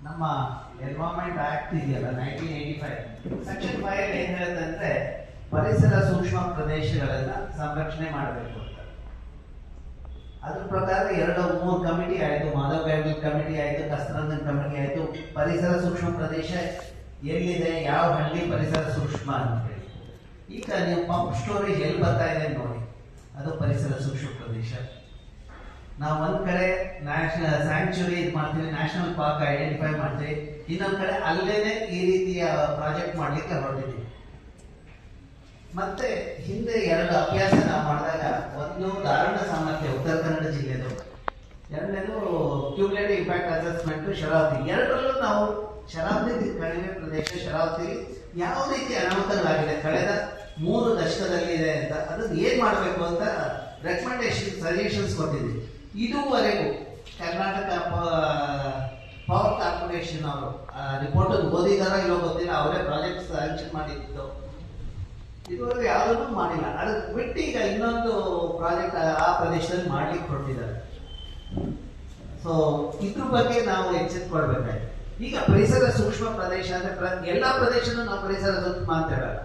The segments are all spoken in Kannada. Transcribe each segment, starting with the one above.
ನಮ್ಮ ಎನ್ವೈರನ್ಮೆಂಟ್ ಆಕ್ಟ್ ಇದೆಯಲ್ಲ 1985 ಸೆಕ್ಷನ್ 5 ಏನ್ ಹೇಳುತ್ತಂದ್ರೆ ಪರಿಸರ ಸೂಕ್ಷ್ಮ ಪ್ರದೇಶಗಳನ್ನ ಸಂರಕ್ಷಣೆ ಮಾಡಬೇಕು ಅಂತ. ಅದ್ರ ಪ್ರಕಾರ 2-3 ಕಮಿಟಿ ಆಯ್ತು, ಮಾಧವ್ ಗಾಡ್ಗಿಲ್ ಕಮಿಟಿ ಆಯ್ತು, ಕಸ್ತರಂಜನ್ ಕಮಿಟಿ ಆಯ್ತು. ಪರಿಸರ ಸೂಕ್ಷ್ಮ ಪ್ರದೇಶ ಎಲ್ಲಿದೆ, ಯಾವ ಹಳ್ಳಿ ಪರಿಸರ ಸೂಕ್ಷ್ಮ ಅಂತ ಹೇಳಿ. ಈಗ ನೀವು ಪಂಪ್ ಸ್ಟೋರೇಜ್ ಎಲ್ಲಿ ಬರ್ತಾ ಇದೆ ನೋಡಿ, ಅದು ಪರಿಸರ ಸೂಕ್ಷ್ಮ ಪ್ರದೇಶ. ನಾವು ಒಂದ್ ಕಡೆ ನ್ಯಾಷನಲ್ ಸ್ಯಾಂಕ್ಚುರಿ ಇದು ಮಾಡ್ತೀವಿ, ನ್ಯಾಷನಲ್ ಪಾರ್ಕ್ ಐಡೆಂಟಿಫೈ ಮಾಡ್ತೀವಿ, ಇನ್ನೊಂದ್ ಕಡೆ ಅಲ್ಲೇನೆ ಈ ರೀತಿಯ ಪ್ರಾಜೆಕ್ಟ್ ಮಾಡ್ಲಿಕ್ಕೆ ಹೊರಟಿದ್ದೀವಿ. ಮತ್ತೆ ಹಿಂದೆ 2 ಅಭ್ಯಾಸ ನಾವು ಮಾಡಿದಾಗ, ಒಂದು ಧಾರಣ ಸಾಮರ್ಥ್ಯ ಉತ್ತರ ಕನ್ನಡ ಜಿಲ್ಲೆದು, ಎರಡನೇದು ಕ್ಯೂಮುಲೇಟಿವ್ ಇಂಪ್ಯಾಕ್ಟ್ ಅಸೆಸ್ಮೆಂಟ್ ಶರಾವತಿ. ಎರಡರಲ್ಲೂ ನಾವು ಶರಾವತಿ ಕಣಿವೆ ಪ್ರದೇಶ, ಶರಾವತಿ ಯಾವ ರೀತಿ ಅನಾಹುತಗಳಾಗಿದೆ ಕಳೆದ 3 ದಶಕದಲ್ಲಿ ಇದೆ ಅಂತ, ಅದನ್ನ ಏನ್ ಮಾಡಬೇಕು ಅಂತ ರೆಕಮೆಂಡೇಶನ್ ಸಜೆಷನ್ಸ್ ಕೊಟ್ಟಿದ್ದೀವಿ. ಇದುವರೆಗೂ ಕರ್ನಾಟಕ ಪವರ್ ಕಾರ್ಪೊರೇಷನ್ ಅವರು ರಿಪೋರ್ಟ್ ಓದಿದಾರೋ ಇಲ್ಲೋ ಗೊತ್ತಿಲ್ಲ, ಅವರೇ ಪ್ರಾಜೆಕ್ಟ್ ಸ್ಯಾಂಕ್ಷನ್ ಮಾಡಿದ್ದು, ಇದುವರೆಗೂ ಯಾವುದನ್ನು ಮಾಡಿಲ್ಲ. ಅದಕ್ಕೆ ಬಿಟ್ಟು ಈಗ ಇನ್ನೊಂದು ಪ್ರಾಜೆಕ್ಟ್ ಆ ಪ್ರದೇಶದಲ್ಲಿ ಮಾಡ್ಲಿಕ್ಕೆ ಹೊರಟಿದ್ದಾರೆ. ಸೊ ಇದ್ರ ಬಗ್ಗೆ ನಾವು ಎಚ್ಚೆತ್ಕೊಳ್ಬೇಕಾಯ್ತು. ಈಗ ಪರಿಸರ ಸೂಕ್ಷ್ಮ ಪ್ರದೇಶ ಅಂದ್ರೆ ಎಲ್ಲಾ ಪ್ರದೇಶನೂ ನಾವು ಪರಿಸರ ಸೂಕ್ಷ್ಮ ಅಂತ ಹೇಳಲ್ಲ.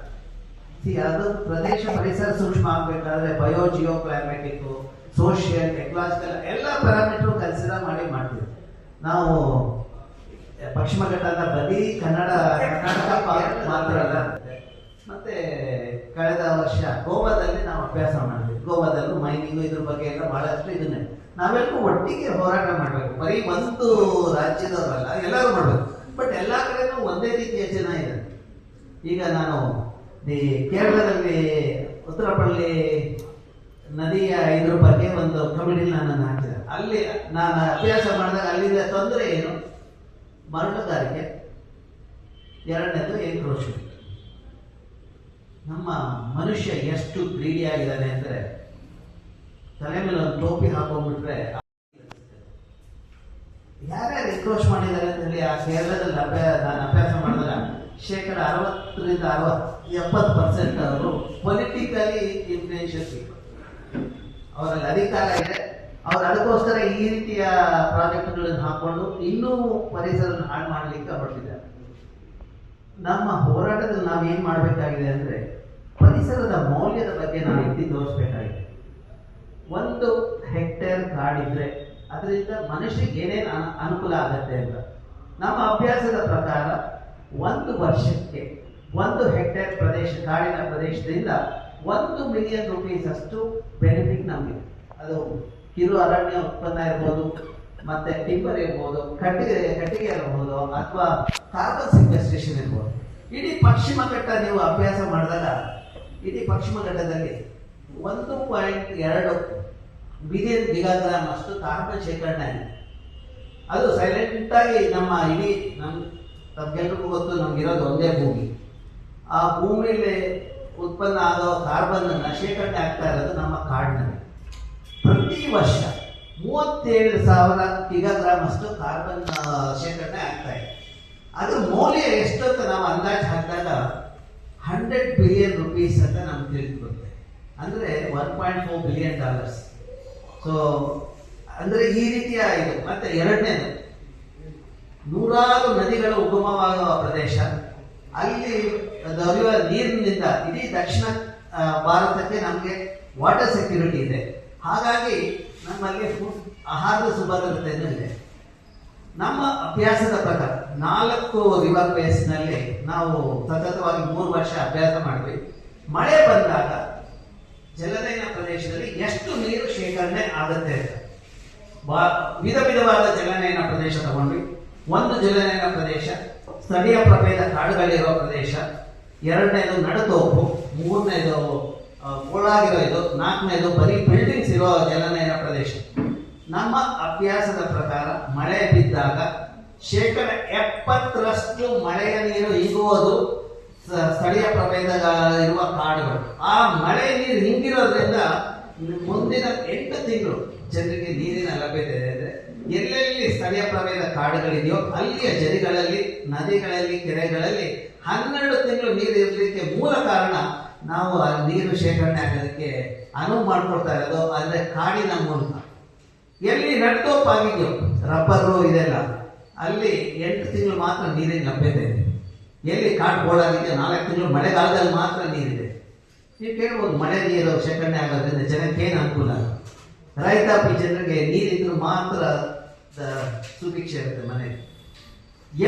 ಅದು ಪ್ರದೇಶ ಪರಿಸರ ಸೂಕ್ಷ್ಮ ಆಗ್ಬೇಕಾದ್ರೆ bio Jio climatic, social, ecological ಎಲ್ಲ ಪ್ಯಾರಾಮೀಟರ್ ಕನ್ಸಿಡರ್ ಮಾಡಿ ಮಾಡ್ತೀವಿ. ನಾವು ಪಶ್ಚಿಮ ಘಟ್ಟದ ಬರೀ ಕರ್ನಾಟಕ ಮಾತ್ರ ಅಲ್ಲ, ಮತ್ತೆ ಕಳೆದ ವರ್ಷ ಗೋವಾದಲ್ಲಿ ನಾವು ಅಭ್ಯಾಸ ಮಾಡಿದ್ವಿ. ಗೋವಾದಲ್ಲೂ ಮೈನಿಂಗ್ ಇದ್ರ ಬಗ್ಗೆ ಎಲ್ಲ ಬಹಳಷ್ಟು ಇದನ್ನೇ ನಾವೆಲ್ಲರೂ ಒಟ್ಟಿಗೆ ಹೋರಾಟ ಮಾಡಬೇಕು. ಬರೀ ಒಂದು ರಾಜ್ಯದವರಲ್ಲ, ಎಲ್ಲರೂ ಮಾಡಬೇಕು. ಬಟ್ ಎಲ್ಲಾ ಕಡೆನೂ ಒಂದೇ ರೀತಿಯ ಜನ ಇದೆ. ಈಗ ನಾನು ಕೇರಳದಲ್ಲಿ ಉತ್ತರಪಳ್ಳಿ ನದಿಯ ಇದ್ರ ಬಗ್ಗೆ ಒಂದು ಕಮಿಟಿ ನನ್ನನ್ನು ಹಾಕಿದೆ. ಅಲ್ಲಿ ನಾನು ಅಭ್ಯಾಸ ಮಾಡಿದಾಗ ಅಲ್ಲಿಂದ ತೊಂದರೆ ಏನು, ಮರಳುಗಾರಿಕೆ, ಎರಡನೇದು ಎನ್ಕ್ರೋಚ್ಮೆಂಟ್. ನಮ್ಮ ಮನುಷ್ಯ ಎಷ್ಟು ಗ್ರೀಡಿ ಆಗಿದ್ದಾನೆ ಅಂದ್ರೆ, ತಲೆ ಮೇಲೆ ಒಂದು ಟೋಪಿ ಹಾಕೊಂಡ್ಬಿಟ್ರೆ ಯಾರ್ಯಾರು ಎನ್ಕ್ರೋಚ್ ಮಾಡಿದ್ದಾರೆ ಅಂತ ಹೇಳಿ ಆ ಕೇರಳದಲ್ಲಿ ನಾನು ಅಭ್ಯಾಸ ಮಾಡಿದಾಗ 60-70% ಅವರು ಪೊಲಿಟಿಕಲಿ ಇನ್ಫ್ಲೂಯೆನ್ಷಿಯಲ್ ಪೀಪಲ್. ಅವರಲ್ಲಿ ಅಧಿಕಾರ ಇದೆ, ಅವ್ರು ಅದಕ್ಕೋಸ್ಕರ ಈ ರೀತಿಯ ಪ್ರಾಜೆಕ್ಟ್ಗಳನ್ನು ಹಾಕೊಂಡು ಇನ್ನೂ ಪರಿಸರ ಹಾಳು ಮಾಡಲಿಕ್ಕೆ ಹೊರಟಿದ್ದಾರೆ. ನಮ್ಮ ಹೋರಾಟದಲ್ಲಿ ನಾವು ಏನ್ ಮಾಡಬೇಕಾಗಿದೆ ಅಂದ್ರೆ, ಪರಿಸರದ ಮೌಲ್ಯದ ಬಗ್ಗೆ ನಾವು ಎತ್ತಿ ತೋರಿಸ್ಬೇಕಾಗಿದೆ. 1 ಹೆಕ್ಟೇರ್ ಕಾಡಿದ್ರೆ ಅದರಿಂದ ಮನುಷ್ಯರಿಗೆ ಏನೇನು ಅನುಕೂಲ ಆಗತ್ತೆ ಅಂತ ನಮ್ಮ ಅಭ್ಯಾಸದ ಪ್ರಕಾರ 1 ವರ್ಷಕ್ಕೆ 1 ಹೆಕ್ಟೇರ್ ಪ್ರದೇಶ, ಕಾಡಿನ ಪ್ರದೇಶದಿಂದ 1 ಮಿಲಿಯನ್ ರೂಪೀಸ್ ಅಷ್ಟು ಬೆನಿಫಿಟ್ ನಮಗೆ. ಅದು ಕಿರು ಅರಣ್ಯ ಉತ್ಪನ್ನ ಇರ್ಬೋದು, ಮತ್ತೆ ಟಿಂಬರ್ ಇರ್ಬೋದು, ಕಟ್ಟಿಗೆ ಇರ್ಬೋದು, ಅಥವಾ ಕಾರ್ಬನ್ ಸಿಕ್ವೆಸ್ಟ್ರೇಷನ್ ಇರ್ಬೋದು. ಇಡೀ ಪಶ್ಚಿಮ ಘಟ್ಟ ನೀವು ಅಭ್ಯಾಸ ಮಾಡಿದಾಗ, ಇಡೀ ಪಶ್ಚಿಮ ಘಟ್ಟದಲ್ಲಿ 1.2 ಬಿಲಿಯನ್ ಗಿಗಾಗ್ರಾಮ್ ಅಷ್ಟು ಕಾರ್ಬನ್ ಶೇಖರಣೆ ಆಗಿದೆ. ಅದು ಸೈಲೆಂಟ್ ಆಗಿ ನಮ್ಮ ಇಡೀ ನಮ್ಗೆಲ್ರಿಗೂ ಗೊತ್ತು, ನಮ್ಗಿರೋದು ಒಂದೇ ಭೂಮಿ. ಆ ಭೂಮಿಯಲ್ಲಿ ಉತ್ಪನ್ನ ಆಗೋ ಕಾರ್ಬನ್ ಶೇಖರಣೆ ಆಗ್ತಾ ಇರೋದು ನಮ್ಮ ಕಾಡಿನಲ್ಲಿ. ಪ್ರತಿ ವರ್ಷ 37,000 ಗಿಗಾಗ್ರಾಮ್ ಅಷ್ಟು ಕಾರ್ಬನ್ ಶೇಖರಣೆ ಆಗ್ತಾ ಇದೆ. ಅದ್ರ ಮೌಲ್ಯ ಎಷ್ಟು ಅಂತ ನಾವು ಅಂದಾಜು ಹಾಕಿದಾಗ 100 ಬಿಲಿಯನ್ ರೂಪೀಸ್ ಅಂತ ನಮ್ಗೆ ತಿಳಿದುಬರುತ್ತೆ. ಅಂದ್ರೆ $1.4 ಬಿಲಿಯನ್. ಸೊ ಅಂದ್ರೆ ಈ ರೀತಿಯ ಇದು. ಮತ್ತೆ ಎರಡನೇದು, ನೂರಾರು ನದಿಗಳು ಉಗಮವಾಗುವ ಪ್ರದೇಶ, ಅಲ್ಲಿ ದೊರೆಯುವ ನೀರಿನಿಂದ ಇಡೀ ದಕ್ಷಿಣ ಭಾರತಕ್ಕೆ ನಮಗೆ ವಾಟರ್ ಸೆಕ್ಯೂರಿಟಿ ಇದೆ. ಹಾಗಾಗಿ ನಮ್ಮಲ್ಲಿ ಆಹಾರದ ಸುಭದ್ರತೆಯೂ ಇದೆ. ನಮ್ಮ ಅಭ್ಯಾಸದ ಪ್ರಕಾರ 4 ರಿವರ್ ಬೇಸ್ನಲ್ಲಿ ನಾವು ಸತತವಾಗಿ 3 ವರ್ಷ ಅಭ್ಯಾಸ ಮಾಡಿದ್ವಿ. ಮಳೆ ಬಂದಾಗ ಜಲನಯನ ಪ್ರದೇಶದಲ್ಲಿ ಎಷ್ಟು ನೀರು ಶೇಖರಣೆ ಆಗುತ್ತೆ ಅಂತ ವಿಧವಾದ ಜಲನಯನ ಪ್ರದೇಶ ತಗೊಂಡ್ವಿ. 1 ಜಲನಯನ ಪ್ರದೇಶ, ಸ್ಥಳೀಯ ಪ್ರಭೇದ ಕಾಡುಗಳಿರೋ ಪ್ರದೇಶ, 2ನೇದು ನಡುತೋಪು, 3ನೇದು ಗೋಳಾಗಿರೋ ಇದು, 4ನೇದು ಬರೀ ಬಿಲ್ಡಿಂಗ್ಸ್ ಇರೋ ಜಲನಯನ ಪ್ರದೇಶ. ನಮ್ಮ ಅಭ್ಯಾಸದ ಪ್ರಕಾರ ಮಳೆ ಬಿದ್ದಾಗ 70% ಮಳೆಯ ನೀರು ಇಂಗುವುದು ಸ್ಥಳೀಯ ಪ್ರಭೇದ ಇರುವ ಕಾಡುಗಳು. ಆ ಮಳೆ ನೀರು ಹಿಂಗಿರೋದ್ರಿಂದ ಮುಂದಿನ 8 ತಿಂಗಳು ಜನರಿಗೆ ನೀರಿನ ಲಭ್ಯತೆ ಇದೆ. ಎಲ್ಲೆಲ್ಲಿ ಸ್ಥಳೀಯ ಪ್ರಭೇದ ಕಾಡುಗಳಿದೆಯೋ ಅಲ್ಲಿಯ ಜರಿಗಳಲ್ಲಿ, ನದಿಗಳಲ್ಲಿ, ಕೆರೆಗಳಲ್ಲಿ 12 ತಿಂಗಳು ನೀರು ಇರಲಿಕ್ಕೆ ಮೂಲ ಕಾರಣ ನಾವು ಆ ನೀರು ಶೇಖರಣೆ ಆಗೋದಕ್ಕೆ ಅನುವು ಮಾಡಿಕೊಡ್ತಾ ಇರೋದು ಅಂದ್ರೆ ಕಾಡಿನ ಮೂಲಕ. ಎಲ್ಲಿ ನಡ್ತೋಪಾಗಿದೆಯೋ, ರಬ್ಬರು ಇದೆಲ್ಲ, ಅಲ್ಲಿ 8 ತಿಂಗಳು ಮಾತ್ರ ನೀರಿನ ಲಭ್ಯತೆ ಇದೆ. ಎಲ್ಲಿ ಕಾಡು ಬೋಳಾಗಿದೆ 4 ತಿಂಗಳು ಮಳೆಗಾಲದಲ್ಲಿ ಮಾತ್ರ ನೀರಿದೆ. ನೀವು ಕೇಳ್ಬೋದು, ಮಳೆ ನೀರು ಶೇಖರಣೆ ಆಗೋದ್ರಿಂದ ಜನಕ್ಕೆ ಏನು ಅನುಕೂಲ? ರೈತಾಪಿ ಜನರಿಗೆ ನೀರಿದ್ರು ಮಾತ್ರ ಸುಭಿಕ್ಷೆ ಇರುತ್ತೆ ಮನೆ.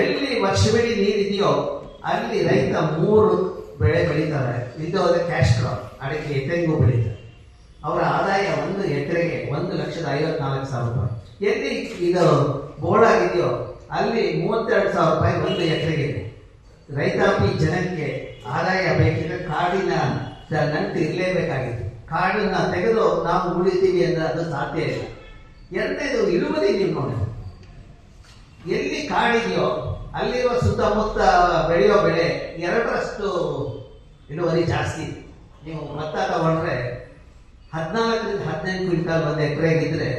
ಎಲ್ಲಿ ವರ್ಷವಿಡೀ ನೀರಿದೆಯೋ ಅಲ್ಲಿ ರೈತ 3 ಬೆಳೆ ಬೆಳೀತಾರೆ. ಇದು ಹೋದ್ರೆ ಕ್ಯಾಶ್ ಕ್ರಾಪ್, ಅಡಿಕೆ, ತೆಂಗು ಬೆಳೀತಾರೆ. ಅವರ ಆದಾಯ 1 ಎಕರೆಗೆ 1,54,000 ರೂಪಾಯಿ. ಎಲ್ಲಿ ಇದು ಬೋಳಾಗಿದೆಯೋ ಅಲ್ಲಿ 32,000 ರೂಪಾಯಿ 1 ಎಕರೆಗೆ ಇದೆ. ರೈತಾಪಿ ಜನಕ್ಕೆ ಆದಾಯ ಬೇಕಿದ್ರೆ ಕಾಡಿನ ನಂಟು ಇರಲೇಬೇಕಾಗಿದೆ. ಕಾಡನ್ನ ತೆಗೆದು ನಾವು ಉಳಿತೀವಿ ಅಂದ್ರೆ ಅದು ಸಾಧ್ಯ ಇಲ್ಲ. ಎರಡನೇದು ಇಳುವರಿ. ನೀವು ನೋಡಿ, ಎಲ್ಲಿ ಕಾಡಿದೆಯೋ ಅಲ್ಲಿರುವ ಸುತ್ತಮುತ್ತ ಬೆಳೆಯೋ ಬೆಳೆ 2ರಷ್ಟು ಇಳುವರಿ ಜಾಸ್ತಿ. ನೀವು ಭತ್ತ ತಗೊಂಡ್ರೆ 14ರಿಂದ 15 ಕ್ವಿಂಟಲ್ 1 ಎಕರೆಗಿದ್ರೆ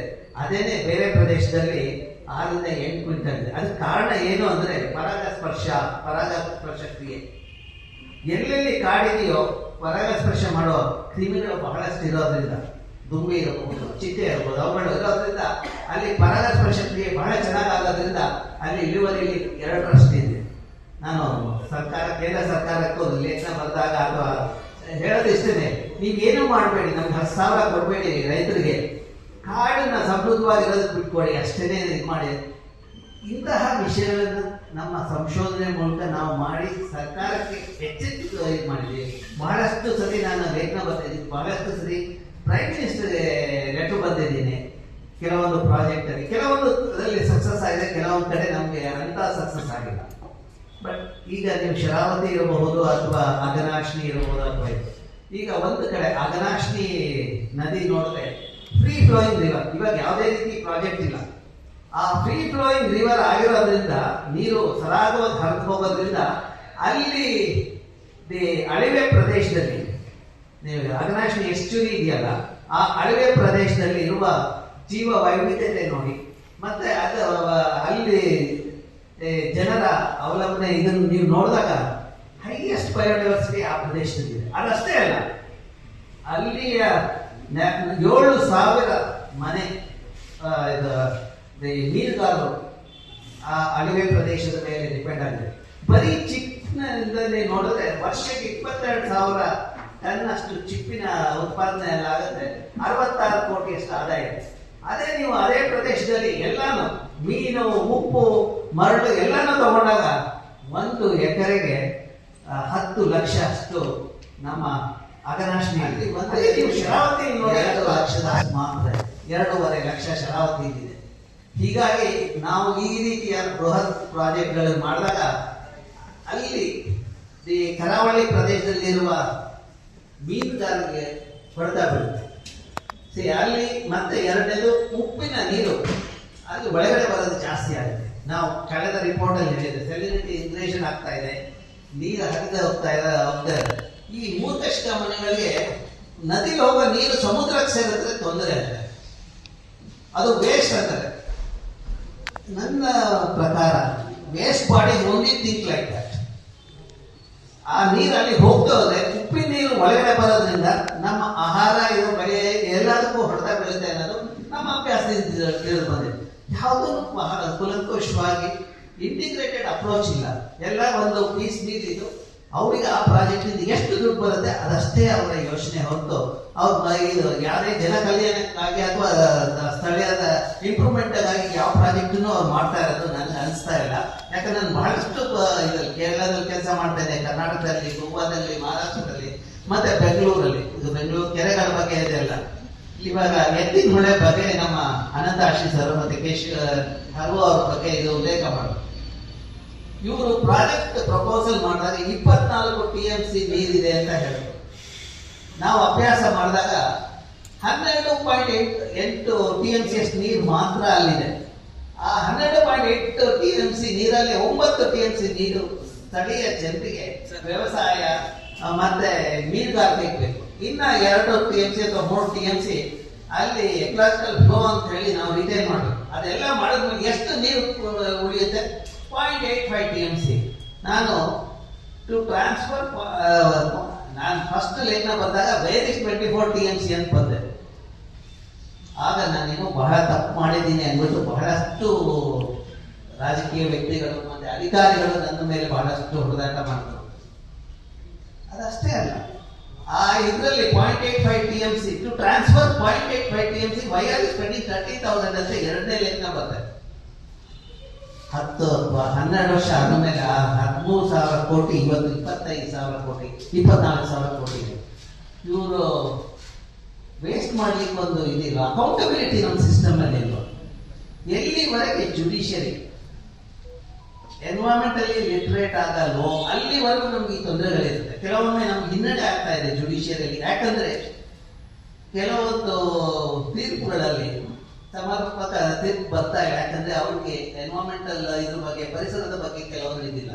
ಅದೇನೆ ಬೇರೆ ಪ್ರದೇಶದಲ್ಲಿ 6ರಿಂದ 8 ಕ್ವಿಂಟಲ್ ಇದೆ. ಅದಕ್ಕೆ ಕಾರಣ ಏನು ಅಂದ್ರೆ ಪರಾಗಸ್ಪರ್ಶ ಕ್ರಿಯೆ. ಎಲ್ಲೆಲ್ಲಿ ಕಾಡಿದೆಯೋ ಪರಾಗಸ್ಪರ್ಶ ಮಾಡೋ ಕ್ರಿಮಿಗಳು ಬಹಳಷ್ಟು ಇರೋದ್ರಿಂದ, ದುಂಬಿ ಇರಬಹುದು, ಚಿಟ್ಟೆ ಇರಬಹುದು, ಅವುಗಳು ಇರೋದ್ರಿಂದ ಅಲ್ಲಿ ಪರಾಗಸ್ಪರ್ಶ ಕ್ರಿಯೆ ಬಹಳ ಚೆನ್ನಾಗಾಗೋದ್ರಿಂದ ಅಲ್ಲಿ ಇಳುವರಿಯಲ್ಲಿ 2ರಷ್ಟು ಇದೆ. ನಾನು ಕೇಂದ್ರ ಸರ್ಕಾರಕ್ಕೂ ಲೇಖನ ಬರೆದಾಗ ಅಥವಾ ಹೇಳೋದಿಷ್ಟೇ, ನೀವೇನು ಮಾಡಬೇಡಿ, ನಮ್ಗೆ 10,000 ಕೊಡಬೇಡಿ ರೈತರಿಗೆ, ಕಾಡನ್ನ ಸಮೃದ್ಧವಾಗಿರೋದಕ್ಕೆ ಬಿಟ್ಕೊಡಿ, ಅಷ್ಟೇ ಇದು ಮಾಡಿ. ಇಂತಹ ವಿಷಯಗಳನ್ನು ನಮ್ಮ ಸಂಶೋಧನೆ ಮೂಲಕ ನಾವು ಮಾಡಿ ಸರ್ಕಾರಕ್ಕೆ ಹೆಚ್ಚೆಚ್ಚು ಇದು ಮಾಡಿದ್ದೀವಿ. ಬಹಳಷ್ಟು ಸರಿ ನಾನು ಲೇಖನ ಬರ್ತಿದ್ದೀನಿ, ಬಹಳಷ್ಟು ಸರಿ ಪ್ರೈಮ್ ಮಿನಿಸ್ಟರ್ಗೆ ಲೆಟರ್ ಬರ್ತಿದ್ದೀನಿ. ಕೆಲವೊಂದು ಪ್ರಾಜೆಕ್ಟಲ್ಲಿ ಕೆಲವೊಂದು ಸಕ್ಸಸ್ ಆಗಿದೆ, ಕೆಲವೊಂದು ಕಡೆ ನಮಗೆ ಅಂತ ಸಕ್ಸಸ್ ಆಗಿಲ್ಲ. ಬಟ್ ಈಗ ನೀವು ಶರಾವತಿ ಇರಬಹುದು ಅಥವಾ ಅಘನಾಶಿನಿ ಇರಬಹುದು, ಅಥವಾ ಈಗ ಒಂದು ಕಡೆ ಅಘನಾಶಿನಿ ನದಿ ನೋಡಿದ್ರೆ ಫ್ರೀ ಫ್ಲೋಯಿಂಗ್ ರಿವರ್. ಇವಾಗ ಯಾವುದೇ ರೀತಿ ಪ್ರಾಜೆಕ್ಟ್ ಇಲ್ಲ. ಆ ಫ್ರೀ ಫ್ಲೋಯಿಂಗ್ ರಿವರ್ ಆಗಿರೋದ್ರಿಂದ ನೀರು ಸರಾಗವಾಗಿ ಹರಿದು ಹೋಗೋದ್ರಿಂದ ಅಲ್ಲಿ ಅಳಿವೆ ಪ್ರದೇಶದಲ್ಲಿ, ನೀವು ಅಘನಾಶಿನಿ ಎಸ್ಚುರಿ ಇದೆಯಲ್ಲ, ಆ ಅಳಿವೆ ಪ್ರದೇಶದಲ್ಲಿ ಇರುವ ಜೀವ ವೈವಿಧ್ಯತೆ ನೋಡಿ. ಮತ್ತೆ ಅದು ಅಲ್ಲಿ ಜನರ ಅವಲಂಬನೆ ಇದನ್ನು ನೀವು ನೋಡಿದಾಗ ಹೈಯೆಸ್ಟ್ ಬಯೋಡೈವರ್ಸಿಟಿ ಆ ಪ್ರದೇಶದಲ್ಲಿದೆ. ಅದಷ್ಟೇ ಅಲ್ಲ, ಅಲ್ಲಿಯ 7,000 ಮನೆ ಮೀನುಗಾರರು ಆ ಅಳಿವೆ ಪ್ರದೇಶದ ಮೇಲೆ ಡಿಪೆಂಡ್ ಆಗಿದೆ. ಬರೀ ಚಿಪ್ಪಿನಿಂದಲೇ ನೋಡಿದ್ರೆ ವರ್ಷಕ್ಕೆ 22,000 ಟನ್ ಅಷ್ಟು ಚಿಪ್ಪಿನ ಉತ್ಪಾದನೆ ಎಲ್ಲ ಆಗುತ್ತೆ. 66 ಕೋಟಿಯಷ್ಟು ಆದಾಯ ಇದೆ. ಅದೇ ಪ್ರದೇಶದಲ್ಲಿ ಎಲ್ಲಾನು ಮೀನು, ಉಪ್ಪು, ಮರಳು ಎಲ್ಲಾನು ತಗೊಂಡಾಗ 1 ಎಕರೆಗೆ 10 ಲಕ್ಷ ಅಷ್ಟು ನಮ್ಮ ಅಘನಾಶಿನಿ. ನೀವು ಶರಾವತಿ ನೋಡಿ 2 ಲಕ್ಷದ ಮಾತ್ರ, 2.5 ಲಕ್ಷ ಶರಾವತಿ ಇದೆ. ಹೀಗಾಗಿ ನಾವು ಈ ರೀತಿಯ ಬೃಹತ್ ಪ್ರಾಜೆಕ್ಟ್ಗಳನ್ನು ಮಾಡಿದಾಗ ಅಲ್ಲಿ ಈ ಕರಾವಳಿ ಪ್ರದೇಶದಲ್ಲಿರುವ ಮೀನುಗಾರರಿಗೆ ಹೊಡೆತ ಬೀಳುತ್ತೆ. ಅಲ್ಲಿ ಮತ್ತೆ ಎರಡನೇದು ಉಪ್ಪಿನ ನೀರು ಅಲ್ಲಿ ಒಳಗಡೆ ಬರೋದು ಜಾಸ್ತಿ ಆಗುತ್ತೆ. ನಾವು ಕಳೆದ ರಿಪೋರ್ಟ್ ಅಲ್ಲಿ ಹೇಳಿದ್ರೆ ಸೆಲಿನಿಟಿ ಇಂಕ್ರೀಷನ್ ಆಗ್ತಾ ಇದೆ, ನೀರು ಹರಿದು ಹೋಗ್ತಾ ಇದೆ. ಈ ಮೂರ್ಖಷ್ಟ ಮನೆಗಳಿಗೆ ನದಿಗೆ ಹೋಗೋ ನೀರು ಸಮುದ್ರಕ್ಕೆ ಸೇರಿದ್ರೆ ತೊಂದರೆ ಆಗುತ್ತೆ, ಅದು ವೇಸ್ಟ್ ಅಂತಾರೆ. ನನ್ನ ಪ್ರಕಾರ waste body only think like that. ಆ ನೀರಲ್ಲಿ ಹೋಗ್ತಾ ಹೋದ್ರೆ ಉಪ್ಪಿನ ನೀರು ಒಳಗಡೆ ಬರೋದ್ರಿಂದ ನಮ್ಮ ಆಹಾರ ಇದು ಬೆಳೆ ಎಲ್ಲದಕ್ಕೂ ಹೊಡೆತ ಬೀಳುತ್ತೆ ಅನ್ನೋದು ನಮ್ಮ ಅಭ್ಯಾಸದಿಂದ ತಿಳಿದು ಬಂದಿದೆ. ಯಾವುದನ್ನು ಬಹಳ ಕುಲಂಕುಷವಾಗಿ ಇಂಟಿಗ್ರೇಟೆಡ್ ಅಪ್ರೋಚ್ ಇಲ್ಲ. ಎಲ್ಲ ಒಂದು ಪೀಸ್ ನೀರಿದ್ದು ಅವರಿಗೆ ಆ ಪ್ರಾಜೆಕ್ಟ್ ಇಂದ ಎಷ್ಟು ದುಡ್ಡು ಬರುತ್ತೆ ಅದಷ್ಟೇ ಅವರ ಯೋಚನೆ ಹೊರತು ಅವ್ರ ಇದು ಯಾವುದೇ ಜನ ಕಲ್ಯಾಣಕ್ಕಾಗಿ ಅಥವಾ ಸ್ಥಳೀಯದ ಇಂಪ್ರೂವ್ಮೆಂಟ್ ಆಗಿ ಯಾವ ಪ್ರಾಜೆಕ್ಟನ್ನು ಅವ್ರು ಮಾಡ್ತಾ ಇರೋದು ನನಗೆ ಅನಿಸ್ತಾ ಇಲ್ಲ. ಯಾಕಂದ್ರೆ ನಾನು ಬಹಳಷ್ಟು ಇದ್ರಲ್ಲಿ ಕೇರಳದಲ್ಲಿ ಕೆಲಸ ಮಾಡ್ತಾ ಇದ್ದೆ, ಕರ್ನಾಟಕದಲ್ಲಿ, ಗೋವಾದಲ್ಲಿ, ಮಹಾರಾಷ್ಟ್ರದಲ್ಲಿ, ಮತ್ತೆ ಬೆಂಗಳೂರಲ್ಲಿ. ಇದು ಬೆಂಗಳೂರು ಕೆರೆಗಳ ಬಗ್ಗೆ ಇದೆಲ್ಲ. ಇವಾಗ ಎತ್ತಿನ ಹೊಳೆ ಬಗ್ಗೆ ನಮ್ಮ ಅನಂತ ಆಶೀಸರು ಮತ್ತೆ ಹರ್ವ ಅವ್ರ ಬಗ್ಗೆ ಇದು ಉಲ್ಲೇಖ ಮಾಡೋದು. ಇವರು ಪ್ರಾಜೆಕ್ಟ್ ಪ್ರಪೋಸಲ್ ಮಾಡಿದಾಗ 24 TMC ನೀರಿದೆ ಅಂತ ಹೇಳಿದ್ರು. ನಾವು ಅಭ್ಯಾಸ ಮಾಡಿದಾಗ 12.8 TMC ಅಷ್ಟು ನೀರು ಮಾತ್ರ ಅಲ್ಲಿದೆ. ಆ 12.8 TMC ನೀರಲ್ಲಿ 9 TMC ನೀರು ಸ್ಥಳೀಯ ಜನರಿಗೆ ವ್ಯವಸಾಯ ಮತ್ತೆ ಮೀನುಗಾರಿಕೆಗೆ ಬೇಕು. ಇನ್ನ 2 TMC ಅಥವಾ 3 TMC ಅಲ್ಲಿ ಎಕಲಾಜಿಕಲ್ ಫ್ಲೋ ಅಂತ ಹೇಳಿ ನಾವು ರಿಟೈನ್ ಮಾಡಬೇಕು. ಅದೆಲ್ಲ ಮಾಡಿದ್ಮೇಲೆ ಎಷ್ಟು ನೀರು ಉಳಿಯುತ್ತೆ? 0.85 TMC. ನಾನು ಟು ಟ್ರಾನ್ಸ್ಫರ್ ನಾನು ಫಸ್ಟ್ ಲೇಖನ ಬಂದಾಗ ವೇರ್ ಇಸ್ 24 TMC ಅಂತ ಬಂದೆ. ಆಗ ನಾನೇನು ಬಹಳ ತಪ್ಪು ಮಾಡಿದ್ದೀನಿ ಅಂದ್ಬಿಟ್ಟು ಬಹಳಷ್ಟು ರಾಜಕೀಯ ವ್ಯಕ್ತಿಗಳು ಮತ್ತೆ ಅಧಿಕಾರಿಗಳು ನನ್ನ ಮೇಲೆ ಬಹಳಷ್ಟು ಹೊಡೆದಾಟ ಮಾಡ್ತಾರೆ. ಅದಷ್ಟೇ ಅಲ್ಲ, ಆ ಇದರಲ್ಲಿ 0.85 TMC to transfer 0.85 TMC why are spending 30,000 ಅಂತ ಎರಡನೇ ಲೆಕ್ಕ ಬರ್ತದೆ. 12 ವರ್ಷ ಆದ್ಮೇಲೆ 13,000 ಕೋಟಿ ಇವತ್ತು 25,000 ಕೋಟಿ 24,000 ಕೋಟಿ ಇವರು ವೇಸ್ಟ್ ಮಾಡ್ಲಿಕ್ಕೆ ಒಂದು ಇದಿಲ್ಲ. ಅಕೌಂಟಬಿಲಿಟಿ ನಮ್ಮ ಸಿಸ್ಟಮ್ ಅಲ್ಲಿ ಇಲ್ವ? ಎಲ್ಲಿವರೆಗೆ ಜುಡಿಷಿಯರಿ ಎನ್ವೈರನ್ಮೆಂಟಲಿ ಲಿಟ್ರೇಟ್ ಆಗಲ್ವೋ ಅಲ್ಲಿವರೆಗೂ ನಮ್ಗೆ ಈ ತೊಂದರೆಗಳಿರುತ್ತೆ. ಕೆಲವೊಮ್ಮೆ ನಮ್ಗೆ ಹಿನ್ನಡೆ ಆಗ್ತಾ ಇದೆ ಜುಡಿಷಿಯರಿಯಲ್ಲಿ. ಯಾಕಂದ್ರೆ ಕೆಲವೊಂದು ತೀರ್ಪುಗಳಲ್ಲಿ ಸಮರ್ಪಕ ತೀರ್ಪು ಬರ್ತಾ ಇಲ್ಲ. ಯಾಕಂದ್ರೆ ಅವ್ರಿಗೆ ಎನ್ವೈರನ್ಮೆಂಟಲ್ ಇದ್ರ ಬಗ್ಗೆ, ಪರಿಸರದ ಬಗ್ಗೆ ಕೆಲವೊಂದು ಇದಿಲ್ಲ.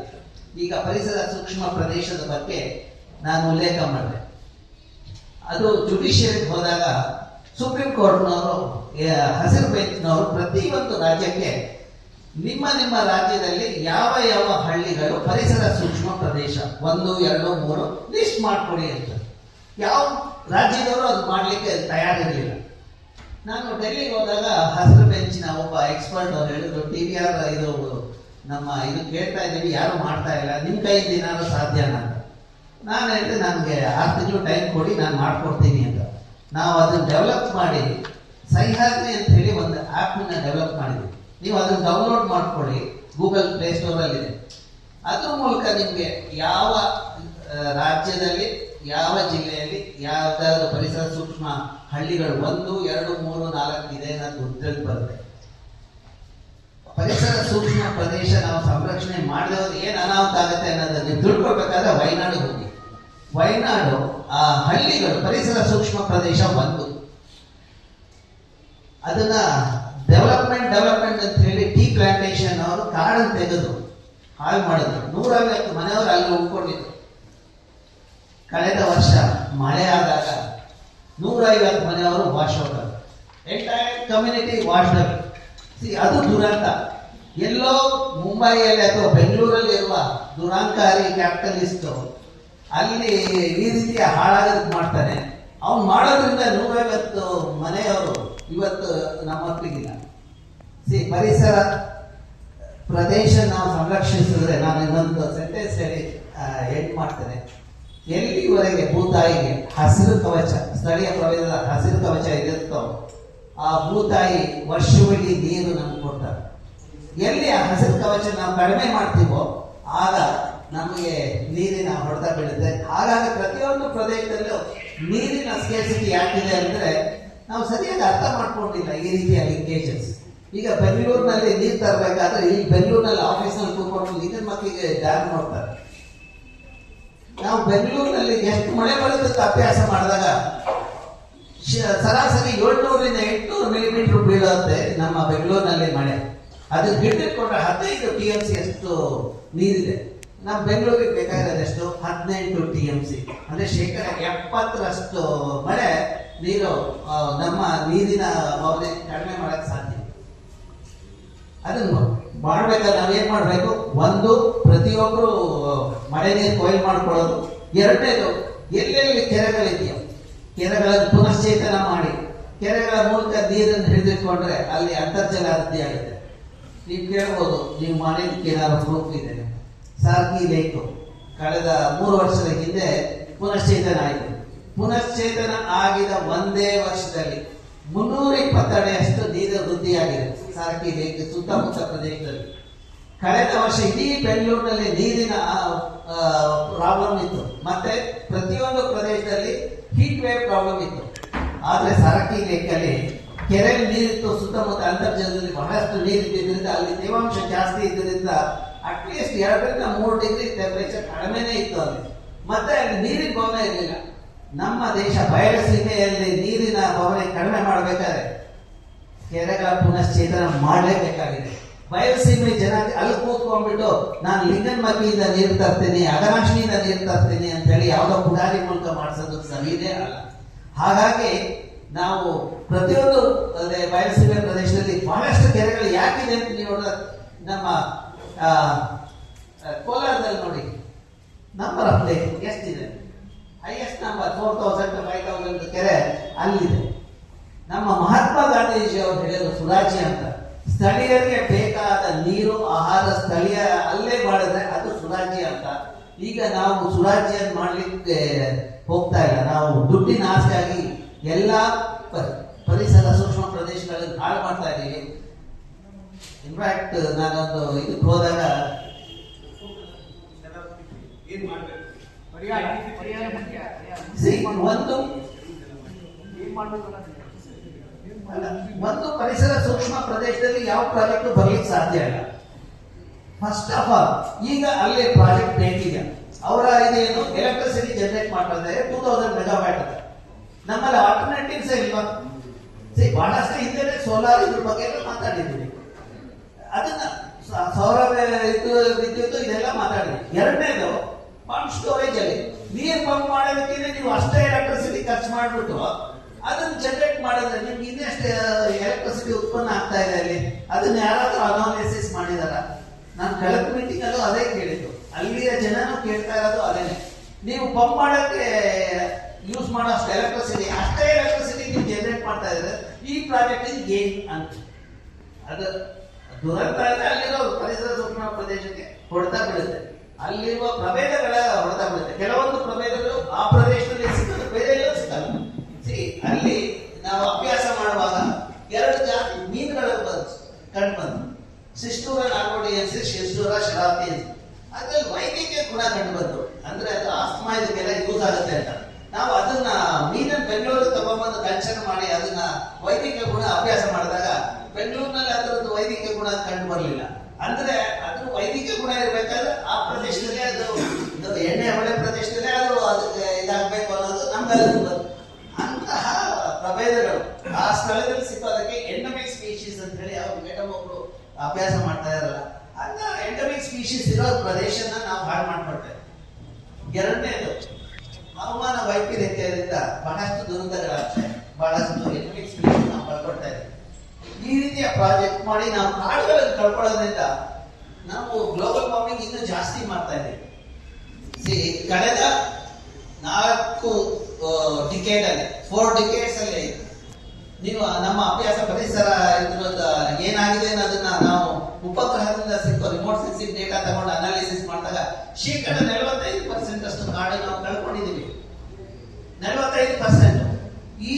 ಈಗ ಪರಿಸರ ಸೂಕ್ಷ್ಮ ಪ್ರದೇಶದ ಬಗ್ಗೆ ನಾನು ಉಲ್ಲೇಖ ಮಾಡಿದೆ. ಅದು ಜುಡಿಷಿಯರಿಗೆ ಹೋದಾಗ ಸುಪ್ರೀಂ ಕೋರ್ಟ್ನವರು, ಹಸಿರು ಬೆಂಚ್ನವರು ಪ್ರತಿಯೊಂದು ರಾಜ್ಯಕ್ಕೆ ನಿಮ್ಮ ನಿಮ್ಮ ರಾಜ್ಯದಲ್ಲಿ ಯಾವ ಯಾವ ಹಳ್ಳಿಗಳು ಪರಿಸರ ಸೂಕ್ಷ್ಮ ಪ್ರದೇಶ 1, 2, 3 ಲಿಸ್ಟ್ ಮಾಡ್ಕೊಡಿ ಅಂತ. ಯಾವ ರಾಜ್ಯದವರು ಅದು ಮಾಡ್ಲಿಕ್ಕೆ ತಯಾರಿರಲಿಲ್ಲ. ನಾನು ಡೆಲ್ಲಿಗೆ ಹೋದಾಗ ಹಸಿರು ಬೆಂಚಿನ ಒಬ್ಬ ಎಕ್ಸ್ಪರ್ಟ್ ಅವ್ರು ಹೇಳಿದ್ರು, TVR ಇದು ನಮ್ಮ ಇದು ಕೇಳ್ತಾ ಇದ್ದೀವಿ, ಯಾರು ಮಾಡ್ತಾ ಇಲ್ಲ, ನಿಮ್ಮ ಕೈಯಿಂದ ಏನಾದ್ರು ಸಾಧ್ಯನಾ ಅಂತ. ನಾನು ಹೇಳಿದೆ, ನನಗೆ 6 ತಿಂಗಳು ಟೈಮ್ ಕೊಡಿ, ನಾನು ಮಾಡ್ಕೊಡ್ತೀನಿ ಅಂತ. ನಾವು ಅದನ್ನು ಡೆವಲಪ್ ಮಾಡಿ ಸಹ್ಯಾದ್ರಿ ಅಂತ ಹೇಳಿ ಒಂದು ಆ್ಯಪ್ನ ಡೆವಲಪ್ ಮಾಡಿದ್ವಿ. ನೀವು ಅದನ್ನು ಡೌನ್ಲೋಡ್ ಮಾಡ್ಕೊಳ್ಳಿ, ಗೂಗಲ್ ಪ್ಲೇ ಸ್ಟೋರಲ್ಲಿದೆ. ಅದ್ರ ಮೂಲಕ ನಿಮಗೆ ಯಾವ ರಾಜ್ಯದಲ್ಲಿ ಯಾವ ಜಿಲ್ಲೆಯಲ್ಲಿ ಯಾವ್ದಾದ್ರು ಪರಿಸರ ಸೂಕ್ಷ್ಮ ಹಳ್ಳಿಗಳು 1, 2, 3, 4 ಇದೆ ಅನ್ನೋದು ಗುರುತಿಗೆ ಬರುತ್ತೆ. ಪರಿಸರ ಸೂಕ್ಷ್ಮ ಪ್ರದೇಶ ನಾವು ಸಂರಕ್ಷಣೆ ಮಾಡಿದವರು ಏನು ಅನಾಹುತ ಆಗುತ್ತೆ ಅನ್ನೋದನ್ನ ನೀವು ತಿಳ್ಕೊಳ್ಬೇಕಾದ್ರೆ ವಯನಾಡು ಹೋಗಿ. ವಯನಾಡು ಆ ಹಳ್ಳಿಗಳು ಪರಿಸರ ಸೂಕ್ಷ್ಮ ಪ್ರದೇಶ 1. ಅದನ್ನ ಡೆವಲಪ್ಮೆಂಟ್ ಅಂತ ಹೇಳಿ ಟೀ ಪ್ಲಾಂಟೇಶನ್ ಅವರು ಕಾಡನ್ನು ತೆಗೆದು ಹಾಳು ಮಾಡಿದ್ರು. 150 ಮನೆಯವರು ಅಲ್ಲಿ ಉಳ್ಕೊಂಡಿದ್ರು. ಕಳೆದ ವರ್ಷ ಮಳೆ ಆದಾಗ 150 ಮನೆಯವರು ವಾಶ್ ಔಟ್ ಆದರು. Entire community wash out. ಅದು ದುರಂತ. ಎಲ್ಲೋ ಮುಂಬೈಯಲ್ಲಿ ಅಥವಾ ಬೆಂಗಳೂರಲ್ಲಿ ಇರುವ ದುರಾಂಕಾರಿ ಕ್ಯಾಪಿಟಲಿಸ್ಟ್ ಅಲ್ಲಿ ಈ ರೀತಿಯ ಹಾಳಾಗೋದಕ್ಕೆ ಮಾಡ್ತಾನೆ. ಅವ್ನು ಮಾಡೋದ್ರಿಂದ 150 ಮನೆಯವರು ಇವತ್ತು ನಮ್ಮ ಹತ್ತಿಗಿಲ್ಲ. ಪರಿಸರ ಪ್ರದೇಶ ನಾವು ಸಂರಕ್ಷಿಸಿದ್ರೆ, ನಾನು ಇನ್ನೊಂದು ಸೆಂಟೆನ್ಸ್ ಹೇಳಿ ಎಂಡ್ ಮಾಡ್ತೇನೆ. ಎಲ್ಲಿವರೆಗೆ ಭೂತಾಯಿಗೆ ಹಸಿರು ಕವಚ, ಸ್ಥಳೀಯ ಪ್ರಭೇದದ ಹಸಿರು ಕವಚ ಇರುತ್ತೋ ಆ ಭೂತಾಯಿ ವರ್ಷವಿಡೀ ನೀರು ನಮ್ಗೆ ಕೊಡ್ತಾರೆ. ಎಲ್ಲಿ ಆ ಹಸಿರು ಕವಚ ನಾವು ಕಡಿಮೆ ಮಾಡ್ತೀವೋ ಆಗ ನಮಗೆ ನೀರಿನ ಹೊಡೆತ ಬೀಳುತ್ತೆ. ಹಾಗಾಗಿ ಪ್ರತಿಯೊಂದು ಪ್ರದೇಶದಲ್ಲೂ ನೀರಿನ ಸ್ಕೇರ್ಸಿಟಿ ಯಾಕಿದೆ ಅಂದ್ರೆ ನಾವು ಸರಿಯಾಗಿ ಅರ್ಥ ಮಾಡ್ಕೊಂಡಿಲ್ಲ ಈ ರೀತಿಯ ಲಿಂಕೇಜಸ್. ಈಗ ಬೆಂಗಳೂರಿನಲ್ಲಿ ನೀರು ತರಬೇಕಾದ್ರೆ ಈ ಬೆಂಗಳೂರಿನಲ್ಲಿ ಆಫೀಸ್ನಲ್ಲಿ ಕೂತ್ಕೊಂಡು ನೀರಿನ ಮಕ್ಕಳಿಗೆ ಡ್ಯಾಮ್ ನೋಡ್ತಾರೆ. ನಾವು ಬೆಂಗಳೂರಿನಲ್ಲಿ ಎಷ್ಟು ಮಳೆ ಬರುತ್ತಂತ ಅಭ್ಯಾಸ ಮಾಡಿದಾಗ ಸರಾಸರಿ 700 ರಿಂದ 800 ಮಿಲಿಮೀಟರ್ ಬೀಳುತ್ತೆ ನಮ್ಮ ಬೆಂಗಳೂರಿನಲ್ಲಿ ಮಳೆ. ಅದು ಹಿಡಿದಿಟ್ಕೊಂಡ್ರೆ 15 TMC ಅಷ್ಟು ನೀರಿದೆ. ನಮ್ಮ ಬೆಂಗಳೂರಿಗೆ ಬೇಕಾಗಿರೋದೆಷ್ಟು 18 TMC, ಅಂದ್ರೆ 70% ಮಳೆ ನೀರು ನಮ್ಮ ನೀರಿನ ಭಾವನೆ ಕಡಿಮೆ ಮಾಡಕ್ಕೆ ಸಾಧ್ಯ. ಅದನ್ನು ಮಾಡ್ಬೇಕಾದ್ರೆ ನಾವೇನ್ ಮಾಡ್ಬೇಕು? ಒಂದು, ಪ್ರತಿಯೊಬ್ಬರು ಮಳೆ ನೀರು ಕೊಯ್ಲು ಮಾಡ್ಕೊಳ್ಳೋದು. ಎರಡನೇದು, ಎಲ್ಲೆಲ್ಲಿ ಕೆರೆಗಳಿದೆಯೋ ಕೆರೆಗಳನ್ನು ಪುನಶ್ಚೇತನ ಮಾಡಿ ಕೆರೆಗಳ ಮೂಲಕ ನೀರನ್ನು ಹಿಡಿದಿಟ್ಕೊಂಡ್ರೆ ಅಲ್ಲಿ ಅಂತರ್ಜಲ ವೃದ್ಧಿ ಆಗುತ್ತೆ. ನೀವು ಕೇಳ್ಬೋದು, ನೀವು ಮಾಡಿದಕ್ಕೆ ಏನಾದ್ರು ಪ್ರೂಫ್ ಇದೆ? ಸಾರ್ಕಿ ಲೇಕ್ ಕಳೆದ 3 ವರ್ಷದ ಹಿಂದೆ ಪುನಶ್ಚೇತನ ಆಯಿತು. ಪುನಶ್ಚೇತನ ಆಗಿದ ಒಂದೇ ವರ್ಷದಲ್ಲಿ 320 ಅಡಿಯಷ್ಟು ನೀರು ವೃದ್ಧಿಯಾಗಿದೆ ಸಾರ್ಕಿ ಲೇಕ್ ಸುತ್ತಮುತ್ತ ಪ್ರದೇಶದಲ್ಲಿ. ಕಳೆದ ವರ್ಷ ಇಡೀ ಬೆಂಗಳೂರಿನಲ್ಲಿ ನೀರಿನ ಪ್ರಾಬ್ಲಮ್ ಇತ್ತು. ಮತ್ತೆ ಪ್ರತಿಯೊಂದು ಪ್ರದೇಶದಲ್ಲಿ ಹೀಟ್ ವೇವ್ ಪ್ರಾಬ್ಲಮ್ ಇತ್ತು. ಆದ್ರೆ ಸಾರ್ಕಿ ಲೇಕಲ್ಲಿ ಕೆರೆಯಲ್ಲಿ ನೀರಿತ್ತು, ಸುತ್ತಮುತ್ತ ಅಂತರ್ಜಲದಲ್ಲಿ ಬಹಳಷ್ಟು ನೀರಿದ್ದರಿಂದ ಅಲ್ಲಿ ತೇವಾಂಶ ಜಾಸ್ತಿ ಇದ್ದರಿಂದ ಅಟ್ಲೀಸ್ಟ್ 2 ರಿಂದ 3 ಡಿಗ್ರಿ ಟೆಂಪರೇಚರ್ ಕಡಿಮೆನೇ ಇತ್ತು ಅಲ್ಲಿ. ಮತ್ತೆ ಅಲ್ಲಿ ನೀರಿನ ಭಾವನೆ ಇರಲಿಲ್ಲ. ನಮ್ಮ ದೇಶ ಬಯಲುಸೀಮೆಯಲ್ಲಿ ನೀರಿನ ಭಾವನೆ ಕಡಿಮೆ ಮಾಡಬೇಕಾದ್ರೆ ಕೆರೆಗಳ ಪುನಶ್ಚೇತನ ಮಾಡಲೇಬೇಕಾಗಿದೆ. ಬಯಲುಸೀಮೆ ಜನ ಅಲ್ಲಿ ಕೂತ್ಕೊಂಡ್ಬಿಟ್ಟು ನಾನು ಲಿಂಗನಮಕ್ಕಿಯಿಂದ ನೀರು ತರ್ತೀನಿ, ಅಘನಾಶಿನಿಯಿಂದ ನೀರು ತರ್ತೀನಿ ಅಂತ ಹೇಳಿ ಯಾವುದೋ ಪುಡಾರಿ ಮೂಲಕ ಮಾಡಿಸೋದು ಸರಿಯೇ ಅಲ್ಲ. ಹಾಗಾಗಿ ನಾವು ಪ್ರತಿಯೊಂದು ಬಯಲುಸೀಮೆ ಪ್ರದೇಶದಲ್ಲಿ ಬಹಳಷ್ಟು ಕೆರೆಗಳು ಯಾಕಿದೆ ಅಂತ ನೀವು ನೋಡಿದ್ರೆ, ನಮ್ಮ ಕೋಲಾರದಲ್ಲಿ ನೋಡಿ ನಂಬರ್ ಆಫ್ ಲೇಕ್ ಎಷ್ಟಿದೆ? ಹೈಯೆಸ್ಟ್ ನಂಬರ್ 4000 to 5000 ಕೆರೆ ಅಲ್ಲಿದೆ. ನಮ್ಮ ಮಹಾತ್ಮ ಗಾಂಧೀಜಿ ಅವರು ಹೇಳಿದ್ರು ಸುರಾಜಿ ಅಂತ, ಸ್ಥಳೀಯರಿಗೆ ಬೇಕಾದ ನೀರು ಆಹಾರ ಸ್ಥಳೀಯ ಅಲ್ಲೇ ಮಾಡಿದ್ರೆ ಅದು ಸುರಾಜ್ಯ ಅಂತ. ಈಗ ನಾವು ಸುರಾಜ್ಯ ಮಾಡ್ಲಿಕ್ಕೆ ಹೋಗ್ತಾ ಇಲ್ಲ. ನಾವು ದುಡ್ಡಿನ ಆಸೆಯಾಗಿ ಎಲ್ಲಾ ಪರಿಸರ ಸೂಕ್ಷ್ಮ ಪ್ರದೇಶಗಳನ್ನು ಹಾಳು ಮಾಡ್ತಾ ಇದ್ದೀವಿ. ಇನ್ಫ್ಯಾಕ್ಟ್ ನಾನೊಂದು ಇದಕ್ಕೆ ಹೋದಾಗ ಒಂದು ಪರಿಸರ ಸೂಕ್ಷ್ಮ ಪ್ರದೇಶದಲ್ಲಿ ಯಾವ ಪ್ರಾಜೆಕ್ಟ್ ಬರ್ಲಿಕ್ಕೆ ಸಾಧ್ಯ ಇಲ್ಲ. ಫಸ್ಟ್ ಆಫ್ ಆಲ್ ಈಗ ಅಲ್ಲಿ ಪ್ರಾಜೆಕ್ಟ್ ಬೇಕಿದೆ. ಅವರ ಇದೇನು ಎಲೆಕ್ಟ್ರಿಸಿಟಿ ಜನರೇಟ್ ಮಾಡ್ತಾ ಇದ್ದಾರೆ 2000 ಮೆಗಾವ್ಯಾಟ್. ನಮ್ಮಲ್ಲಿ ಆಲ್ಟರ್ನೇಟಿವ್ಸ್ ಇಲ್ವಾ? ಬಹಳಷ್ಟು ಹಿಂದೆ ಸೋಲಾರ್ ಇದ್ರ ಬಗ್ಗೆ ಎಲ್ಲ ಮಾತಾಡಿದ್ದೀವಿ. ಅದನ್ನ ಸೌರ ವಿದ್ಯುತ್ ಇದೆಲ್ಲ ಮಾತಾಡಿದ್ವಿ. ಎರಡನೇದು ಪಂಪ್ ಸ್ಟೋರೇಜ್ ಅಲ್ಲಿ ನೀರು ಪಂಪ್ ಮಾಡೋದಕ್ಕೆ ನೀವು ಅಷ್ಟೇ ಎಲೆಕ್ಟ್ರಿಸಿಟಿ ಖರ್ಚು ಮಾಡಿಬಿಟ್ಟು ಅದನ್ನ ಜನರೇಟ್ ಮಾಡಿದ್ರೆ ನಿಮ್ಗೆ ಇನ್ನೆಷ್ಟು ಎಲೆಕ್ಟ್ರಿಸಿಟಿ ಉತ್ಪನ್ನ ಆಗ್ತಾ ಇದೆ ಅಲ್ಲಿ. ಅದನ್ನ ಯಾರಾದ್ರೂ ಅನಾಲಿಸಿಸ್ ಮಾಡಿದಾರ? ನಾನು ಕಳೆದ ಮೀಟಿಂಗ್ ಅಲ್ಲೂ ಅದೇ ಕೇಳಿದ್ದು. ಅಲ್ಲಿಯ ಜನನು ಕೇಳ್ತಾ ಇರೋದು ಅದೇನೆ. ನೀವು ಪಂಪ್ ಮಾಡಕ್ಕೆ ಯೂಸ್ ಮಾಡೋ ಅಷ್ಟು ಎಲೆಕ್ಟ್ರಿಸಿಟಿ, ಅಷ್ಟೇ ಎಲೆಕ್ಟ್ರಿಸಿಟಿ ನೀವು ಜನರೇಟ್ ಮಾಡ್ತಾ ಇದ್ರೆ ಈ ಪ್ರಾಜೆಕ್ಟ್ ಏನ್ ಅಂತ. ಅದು ದುರಂತ ಅಂದ್ರೆ ಅಲ್ಲಿರೋ ಪರಿಸರ ಸೂಕ್ಷ್ಮ ಪ್ರದೇಶಕ್ಕೆ ಹೊಡೆತ ಬೀಳುತ್ತೆ. ಅಲ್ಲಿರುವ ಪ್ರಭೇದಗಳ ಹೊಡೆತ ಬೀಳುತ್ತೆ. ಕೆಲವೊಂದು ಪ್ರಭೇದಗಳು ಆ ಪ್ರದೇಶದಲ್ಲಿ ಸಿಕ್ಕದು, ಬೇರೆ ಎಲ್ಲೂ ಸಿಕ್ಕಲ್ಲ. ಅಲ್ಲಿ ನಾವು ಅಭ್ಯಾಸ ಮಾಡುವಾಗ 2 ಜಾತಿ ಮೀನುಗಳು ಕಂಡು ಬಂತು. ಸಿಸ್ಟೂರ ನಾರ್ಕೋಡಿಯನ್ಸಿಸ್, ಶಿಸ್ಟೂರ ಶರಾವತಿಯನ್ಸ್. ಅದ್ರಲ್ಲಿ ವೈದ್ಯಕೀಯ ಗುಣ ಕಂಡು ಬಂತು. ಅಂದ್ರೆ ಅದು ಆಸ್ತಮಾ ಇದಕ್ಕೆಲ್ಲ ಯೂಸ್ ಆಗುತ್ತೆ ಅಂತ ನಾವು ಅದನ್ನ ಮೀನನ್ನು ಬೆಂಗಳೂರು ತಗೊಂಡ್ಬಂದು ಕಲ್ಚರ್ ಮಾಡಿ ಅದನ್ನ ವೈದ್ಯಕೀಯ ಗುಣ ಅಭ್ಯಾಸ ಮಾಡಿದಾಗ ಬೆಂಗಳೂರಿನಲ್ಲಿ ಅದರದ್ದು ವೈದ್ಯಕೀಯ ಗುಣ ಕಂಡು ಬರಲಿಲ್ಲ. ಅಂದ್ರೆ ಅದು ವೈದ್ಯಕೀಯ ಗುಣ ಇರ್ಬೇಕಾದ್ರೆ ಆ ಪ್ರದೇಶದಲ್ಲೇ ಅದು ಎಣ್ಣೆ ಹೊಳೆ ಪ್ರದೇಶದಲ್ಲೇ ಅದು ಅದಕ್ಕೆ ಇದಾಗಬೇಕು ಅನ್ನೋದು ನಮ್ಗೆ ಅಂತಹ ಪ್ರಭೇದಗಳು ಆ ಸ್ಥಳದಲ್ಲಿ ಸಿಕ್ಕೋದಕ್ಕೆ ಎಂಡಮಿಕ್ ಸ್ಪೀಶೀಸ್ ಅಂತ ಹೇಳಿ ಅವ್ರು ಮೇಡಮ್ ಒಬ್ರು ಅಭ್ಯಾಸ ಮಾಡ್ತಾ ಇರಲ್ಲ. ಅಂತ ಎಂಡಮಿಕ್ ಸ್ಪೀಶೀಸ್ ಇರೋ ಪ್ರದೇಶನ ನಾವು ಹಾಳು ಮಾಡ್ಕೊಡ್ತೇವೆ. ಎರಡನೇದು ಹವಾಮಾನ ವೈಪರೀತ್ಯದಿಂದ ಬಹಳಷ್ಟು ದುರಂತಗಳಾಗ್ತವೆ. ಬಹಳಷ್ಟು ಎಂಡಮಿಕ್ ಸ್ಪೀಶೀಸ್ ನಾವು ಕಳ್ಕೊಡ್ತಾ ಇದ್ದೀವಿ. ಈ ರೀತಿಯ ಪ್ರಾಜೆಕ್ಟ್ ಮಾಡಿ ನಾವು ಕಾಡುಗಳನ್ನು ಕಳ್ಕೊಳ್ಳೋದ್ರಿಂದ ನಾವು ಗ್ಲೋಬಲ್ ವಾರ್ಮಿಂಗ್ ಇನ್ನೂ ಜಾಸ್ತಿ ಮಾಡ್ತಾ ಇದ್ದೀವಿ. ಕಳೆದ 4 ಡಿಕೇಡ್ ಅಲ್ಲಿ 4 ಡಿಕೇಡ್ಸ್ ಅಲ್ಲಿ ನೀವು ನಮ್ಮ ಅಭ್ಯಾಸ ಪರಿಸರ ಇದ್ರದ್ದು ಏನಾಗಿದೆ ಅನ್ನೋದನ್ನ ನಾವು ಉಪಗ್ರಹದಿಂದ ಸಿಕ್ಕೋ ರಿಮೋಟ್ ಸೆನ್ಸಿಂಗ್ ಡೇಟಾ ತಗೊಂಡು ಅನಾಲಿಸಿಸ್ ಮಾಡಿದಾಗ 45% ಅಷ್ಟು ಕಾಡು ನಾವು ಕಳ್ಕೊಂಡಿದ್ದೀವಿ. 45%. ಈ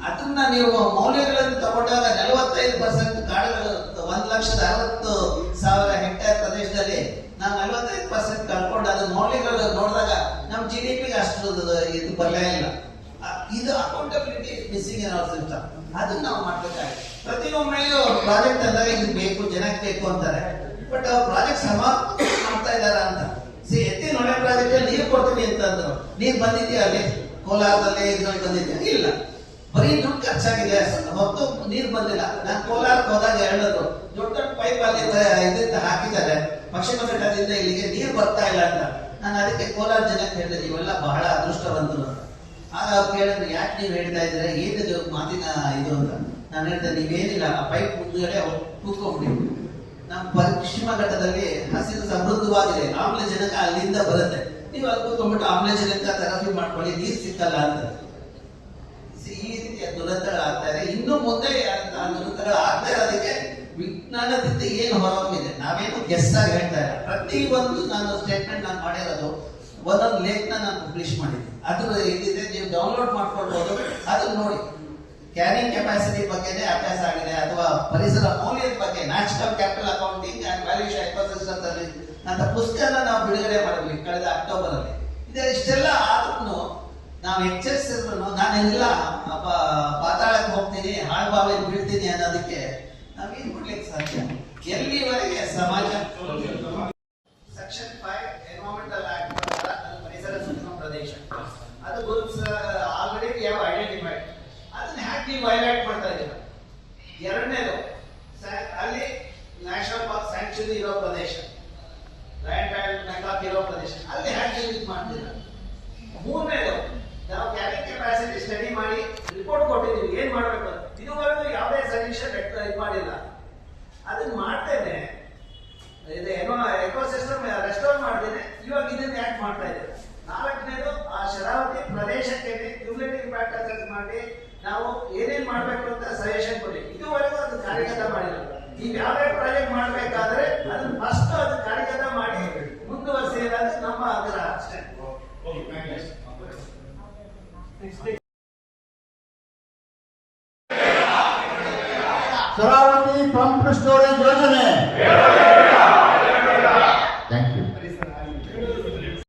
ಅದನ್ನ ನೀವು ಮೌಲ್ಯಗಳನ್ನು ತಗೊಂಡಾಗ 45% ಕಾಡುಗಳು 1,60,000 ಹೆಕ್ಟೇರ್ ಪ್ರದೇಶದಲ್ಲಿ ನಾವು 45% ಕಳ್ಕೊಂಡು ಅದ್ರ ಮೌಲ್ಯಗಳು ನೋಡಿದಾಗ ನಮ್ಮ GDP ಅಷ್ಟು ಇದು ಬರಲೇ ಇಲ್ಲ. ಇದು accountability missing in our system. ಅದನ್ನ ನಾವು ಮಾಡ್ಬೇಕಾಗಿದೆ. ಪ್ರತಿಯೊಮ್ಮೆಯೂ ಪ್ರಾಜೆಕ್ಟ್ ಅಂದಾಗ ಇದು ಬೇಕು, ಜನಕ್ಕೆ ಬೇಕು ಅಂತಾರೆ. ಬಟ್ ಅವ್ರ ಪ್ರಾಜೆಕ್ಟ್ ಸಮರ್ಪಕ ಮಾಡ್ತಾ ಇದಾರ ಅಂತ. ಎತ್ತಿನ ಹೊಳೆ ಪ್ರಾಜೆಕ್ಟ್ ಅಲ್ಲಿ ನೀರು ಕೊಡ್ತೀನಿ ಅಂತಂದ್ರು. ನೀರು ಬಂದಿದ್ಯಾ ಅಲ್ಲಿ ಕೋಲಾರದಲ್ಲಿ ಇದ್ರಲ್ಲಿ ಬಂದಿದ್ಯಾ? ಇಲ್ಲ, ಬರೀ ದುಡ್ಡು ಖರ್ಚಾಗಿದೆ ಹೊತ್ತು ನೀರು ಬಂದಿಲ್ಲ. ನಾನು ಕೋಲಾರಕ್ಕೆ ಹೋದಾಗ ಹೇಳೋದು ದೊಡ್ಡ ಪೈಪ್ ಅಲ್ಲಿ ಇದರಿಂದ ಹಾಕಿದ್ದಾರೆ ಪಶ್ಚಿಮ ಘಟ್ಟದಿಂದ ಇಲ್ಲಿಗೆ ನೀರು ಬರ್ತಾ ಇಲ್ಲ ಅಂತ. ನಾನು ಅದಕ್ಕೆ ಕೋಲಾರ ಜನಕ್ಕೆ ಹೇಳಿದೆ ನೀವೆಲ್ಲ ಬಹಳ ಅದೃಷ್ಟವಂತರು ಅಂತ. ಆಗ ಅವ್ರು ಕೇಳಿದ್ರು ಯಾಕೆ ನೀವು ಹೇಳ್ತಾ ಇದ್ರೆ ಏನಿದು ಮಾತಿನ ಇದು ಅಂತ. ನಾನು ಹೇಳ್ದೆ ನೀವೇನಿಲ್ಲ, ಆ ಪೈಪ್ ಮುಂದುಗಡೆ ಕೂತ್ಕೊಂಡ್ಬಿಡಿ. ನಮ್ಮ ಪಶ್ಚಿಮ ಘಟ್ಟದಲ್ಲಿ ಹಸಿರು ಸಮೃದ್ಧವಾಗಿದೆ, ಆಮ್ಲಜನಕ ಅಲ್ಲಿಂದ ಬರುತ್ತೆ. ನೀವು ಅಲ್ಲಿ ಕೂತ್ಕೊಂಡ್ಬಿಟ್ಟು ಆಮ್ಲಜನಕ ಥೆರಪಿ ಮಾಡ್ಕೊಳ್ಳಿ, ನೀರು ಸಿಕ್ಕಲ್ಲ ಅಂತ. ಈ ರೀತಿಯ ದುರಂತಗಳು ಆಗ್ತಾ ಇದೆ. ಇನ್ನು ಮುಂದೆ ದುರಂತಗಳು ಆಗ್ತಾ ಇರೋದಕ್ಕೆ ವಿಜ್ಞಾನದಿಂದ ಏನು ಹೊರಹೊಮ್ಮಿದೆ ನಾವೇನು ಗೆಸ್ ಆಗಿ ಹೇಳ್ತಾ ಇಲ್ಲ. ಪ್ರತಿ ಒಂದು ನಾನು ಸ್ಟೇಟ್ಮೆಂಟ್ ನಾನು ಮಾಡಿರೋದು ಒಂದೊಂದು ಲೇಖನ ನಾನು ಪಬ್ಲಿಷ್ ಮಾಡಿದ್ದೀನಿ. ಅದ್ರ ಇದಿದೆ, ನೀವು ಡೌನ್ಲೋಡ್ ಮಾಡ್ಕೊಳ್ಬಹುದು. ಅದನ್ನ ನೋಡಿ. ಕ್ಯಾರಿಂಗ್ ಕೆಪಾಸಿಟಿ ಬಗ್ಗೆನೇ ಅಭ್ಯಾಸ ಆಗಿದೆ, ಅಥವಾ ಪರಿಸರ ಮೌಲ್ಯದ ಬಗ್ಗೆ natural capital accounting and valuation ecosystem ಅಂತ ಪುಸ್ತಕನ ನಾವು ಬಿಡುಗಡೆ ಮಾಡಿದ್ವಿ ಕಳೆದ ಅಕ್ಟೋಬರ್ ಅಲ್ಲಿ. ಇಷ್ಟೆಲ್ಲ ಆದ್ರೂ ನಾವು ಎಚ್ಚರಿಸಿದ್ರು ನಾನೆಲ್ಲ ಪಾತಾಳಕ್ಕೆ ಹೋಗ್ತೀನಿ, ಹಾಳ್ಬಾವಿಗೆ ಬೀಳ್ತೀನಿ ಅನ್ನೋದಕ್ಕೆ ನಾವೇನ್ ಕೊಡ್ಲಿಕ್ಕೆ ಸಾಧ್ಯ? ಎಲ್ಲಿವರೆಗೆ ಸಮಾಜ ಸೆಕ್ಷನ್ 5 ಎನ್ವೈರನ್ಮೆಂಟಲ್ ಆಕ್ಟ್ ಪ್ರಕಾರ ಅದು ಪರಿಸರ ಸೂಕ್ಷ್ಮ ಪ್ರದೇಶ, ಅದು ಗುರುತಿಸ ಆಲ್ರೆಡಿ ಯಾವ ಐಡೆಂಟಿಫೈಡ್. ಅದನ್ನ ಹ್ಯಾಕ್ ನೀವು ವೈಲೇಟ್ ಮಾಡ್ತಾ ಇದ್ದೀರ? ಎರಡನೇದು ಅಲ್ಲಿ ನ್ಯಾಷನಲ್ ಪಾರ್ಕ್ ಸ್ಯಾಂಕ್ಚುರಿ ಇರೋ ಪ್ರದೇಶ, ಲ್ಯಾಂಡ್ ಮ್ಯಾಕಾಕ್ ಇರೋ ಪ್ರದೇಶ, ಅಲ್ಲಿ ಹ್ಯಾಕ್ ಯೂಸ್ ಮಾಡ್ತೀರ? ಮೂರನೇದು ನಾವು ಕ್ಯಾರಿಂಗ್ ಕೆಪಾಸಿಟಿ ಸ್ಟಡಿ ಮಾಡಿ ರಿಪೋರ್ಟ್ ಕೊಟ್ಟಿದ್ದೀವಿ, ಏನ್ ಮಾಡ್ಬೇಕು. ಇದುವರೆಗೂ ಯಾವುದೇ ಸಜೆಷನ್ ಇದು ಮಾಡಿಲ್ಲ. ಅದನ್ನ ಮಾಡ್ತೇನೆ. ಇದು ಶರಾವತಿ ಪಂಪ್ ಸ್ಟೋರೇಜ್ ಯೋಜನೆ